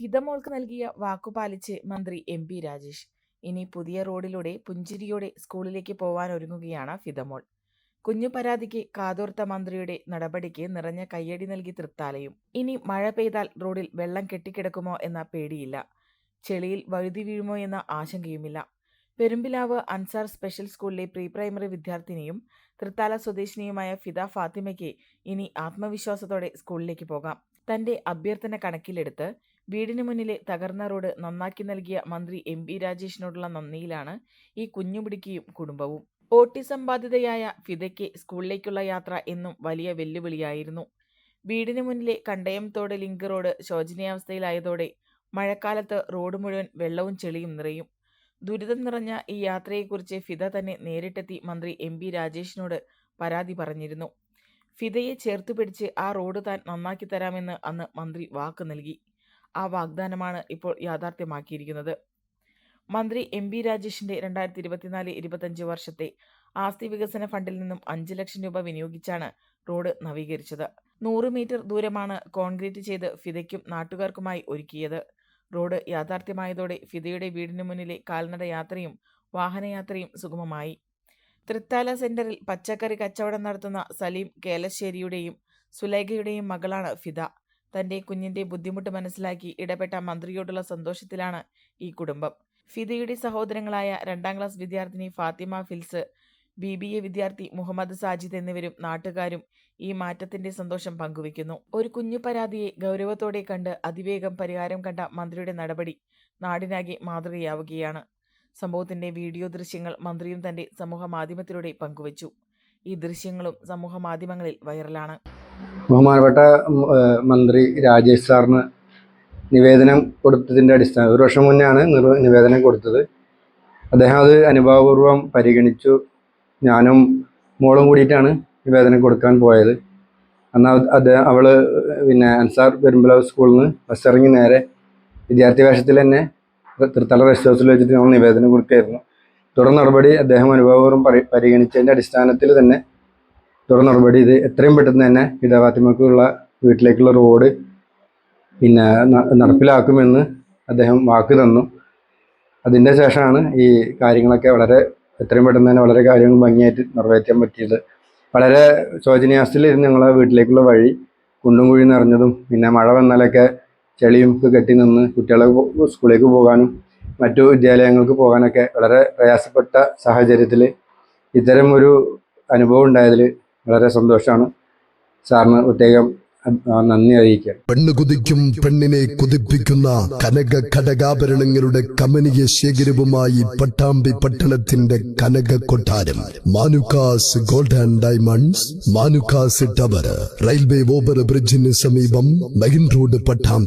ഫിദമോൾക്ക് നൽകിയ വാക്കുപാലിച്ച് മന്ത്രി എം.പി. രാജേഷ്. ഇനി പുതിയ റോഡിലൂടെ പുഞ്ചിരിയോടെ സ്കൂളിലേക്ക് പോവാനൊരുങ്ങുകയാണ് ഫിദമോൾ. കുഞ്ഞു പരാതിക്ക് കാതോർത്ത മന്ത്രിയുടെ നടപടിക്ക് നിറഞ്ഞ കയ്യടി നൽകി തൃത്താലയും. ഇനി മഴ പെയ്താൽ റോഡിൽ വെള്ളം കെട്ടിക്കിടക്കുമോ എന്ന പേടിയില്ല. ചെളിയിൽ വഴുതി വീഴുമോ എന്ന ആശങ്കയുമില്ല. പെരുമ്പിലാവ് അൻസാർ സ്പെഷ്യൽ സ്കൂളിലെ പ്രീ പ്രൈമറി വിദ്യാർത്ഥിനിയും തൃത്താല സ്വദേശിനിയുമായ ഫിദ ഫാത്തിമയ്ക്ക് ഇനി ആത്മവിശ്വാസത്തോടെ സ്കൂളിലേക്ക് പോകാം. തന്റെ അഭ്യർത്ഥന കണക്കിലെടുത്ത് വീടിന് മുന്നിലെ തകർന്ന റോഡ് നന്നാക്കി നൽകിയ മന്ത്രി എം.പി. രാജേഷിനോടുള്ള നന്ദിയിലാണ് ഈ കുഞ്ഞുപിടിക്കിയും കുടുംബവും. ഓട്ടിസം ബാധിതയായ ഫിദയ്ക്ക് സ്കൂളിലേക്കുള്ള യാത്ര എന്നും വലിയ വെല്ലുവിളിയായിരുന്നു. വീടിന് മുന്നിലെ കണ്ടയംതോട് ലിങ്ക് റോഡ് ശോചനീയാവസ്ഥയിലായതോടെ മഴക്കാലത്ത് റോഡ് മുഴുവൻ വെള്ളവും ചെളിയും നിറയും. ദുരിതം നിറഞ്ഞ ഈ യാത്രയെക്കുറിച്ച് ഫിദ തന്നെ നേരിട്ടെത്തി മന്ത്രി എം.പി. രാജേഷിനോട് പരാതി പറഞ്ഞിരുന്നു. ഫിദയെ ചേർത്തുപിടിച്ച് ആ റോഡ് താൻ നന്നാക്കി തരാമെന്ന് അന്ന് മന്ത്രി വാക്ക് നൽകി. ആ വാഗ്ദാനമാണ് ഇപ്പോൾ യാഥാർത്ഥ്യമാക്കിയിരിക്കുന്നത്. മന്ത്രി എം.പി. രാജേഷിന്റെ 2024-25 വർഷത്തെ ആസ്തി വികസന ഫണ്ടിൽ നിന്നും 5 ലക്ഷം രൂപ വിനിയോഗിച്ചാണ് റോഡ് നവീകരിച്ചത്. 100 മീറ്റർ ദൂരമാണ് കോൺക്രീറ്റ് ചെയ്ത് ഫിദയ്ക്കും നാട്ടുകാർക്കുമായി ഒരുക്കിയത്. റോഡ് യാഥാർത്ഥ്യമായതോടെ ഫിദയുടെ വീടിന് മുന്നിലെ കാൽനട യാത്രയും വാഹനയാത്രയും സുഗമമായി. തൃത്താല സെന്ററിൽ പച്ചക്കറി കച്ചവടം നടത്തുന്ന സലീം കേലശ്ശേരിയുടെയും സുലൈഖയുടെയും മകളാണ് ഫിദ. തന്റെ കുഞ്ഞിന്റെ ബുദ്ധിമുട്ട് മനസ്സിലാക്കി ഇടപെട്ട മന്ത്രിയോടുള്ള സന്തോഷത്തിലാണ് ഈ കുടുംബം. ഫിദയുടെ സഹോദരങ്ങളായ 2ാം ക്ലാസ് വിദ്യാർത്ഥിനി ഫാത്തിമ ഫിൽസ്, BBA വിദ്യാർത്ഥി മുഹമ്മദ് സാജിദ് എന്നിവരും നാട്ടുകാരും ഈ മാറ്റത്തിന്റെ സന്തോഷം പങ്കുവയ്ക്കുന്നു. ഒരു കുഞ്ഞു പരാതിയെ ഗൗരവത്തോടെ കണ്ട് അതിവേഗം പരിഹാരം കണ്ട മന്ത്രിയുടെ നടപടി നാടിനാകെ മാതൃകയാവുകയാണ്. സംഭവത്തിന്റെ വീഡിയോ ദൃശ്യങ്ങൾ മന്ത്രിയും തന്റെ സമൂഹ മാധ്യമത്തിലൂടെ പങ്കുവച്ചു. ഈ ദൃശ്യങ്ങളും സമൂഹ മാധ്യമങ്ങളിൽ വൈറലാണ്. ബഹുമാനപ്പെട്ട മന്ത്രി രാജേഷ് സാറിന് നിവേദനം കൊടുത്തതിൻ്റെ അടിസ്ഥാനം 1 വർഷം മുന്നെയാണ് നിവേദനം കൊടുത്തത്. അദ്ദേഹം അത് അനുഭാവപൂർവ്വം പരിഗണിച്ചു. ഞാനും മോളും കൂടിയിട്ടാണ് നിവേദനം കൊടുക്കാൻ പോയത്. അന്ന് അവള് അൻസാർ പെരുമ്പിലാവ് സ്കൂളിൽ നിന്ന് ബസ്സിറങ്ങി നേരെ വിദ്യാർത്ഥി വേഷത്തിൽ തന്നെ തൃത്താല റെസ്റ്റ് ഹൗസിൽ വെച്ചിട്ട് നമ്മൾ നിവേദനം കൊടുക്കുകയായിരുന്നു. തുടർ നടപടി അദ്ദേഹം അനുഭാവപൂർവ്വം പരിഗണിച്ചതിൻ്റെ അടിസ്ഥാനത്തിൽ തന്നെ തുടർ നടപടി ഇത് എത്രയും പെട്ടെന്ന് തന്നെ ഫിദ ഫാത്തിമക്കുള്ള വീട്ടിലേക്കുള്ള റോഡ് നടപ്പിലാക്കുമെന്ന് അദ്ദേഹം വാക്ക് തന്നു. അതിൻ്റെ ശേഷമാണ് ഈ കാര്യങ്ങളൊക്കെ എത്രയും പെട്ടെന്ന് തന്നെ വളരെ കാര്യങ്ങൾ ഭംഗിയായിട്ട് നിറവേറ്റാൻ പറ്റിയത്. വളരെ ശോചനീയാവസ്ഥയിലിരുന്ന് ഞങ്ങളെ വീട്ടിലേക്കുള്ള വഴി കുണ്ടും കുഴി നിറഞ്ഞതും മഴ വന്നാലൊക്കെ ചെളിയും കെട്ടി നിന്ന് കുട്ടികളെ സ്കൂളിലേക്ക് പോകാനും മറ്റു വിദ്യാലയങ്ങൾക്ക് പോകാനൊക്കെ വളരെ പ്രയാസപ്പെട്ട സാഹചര്യത്തിൽ ഇത്തരം ഒരു അനുഭവം ഉണ്ടായതിൽ വളരെ സന്തോഷമാണ്. സാറിന് പ്രത്യേകം നന്ദി അറിയിക്കാം. പെണ്ണ് കുതിക്കും പെണ്ണിനെ കുതിപ്പിക്കുന്ന കനക ഘടകാഭരണങ്ങളുടെ കമനീയ ശേഖരവുമായി പട്ടാമ്പി പട്ടണത്തിന്റെ കനക കൊട്ടാരം Manukkas gold and diamonds, Manukkas tower, railway over ബ്രിഡ്ജിന് സമീപം മെയിൻ റോഡ്, പട്ടാമ്പി.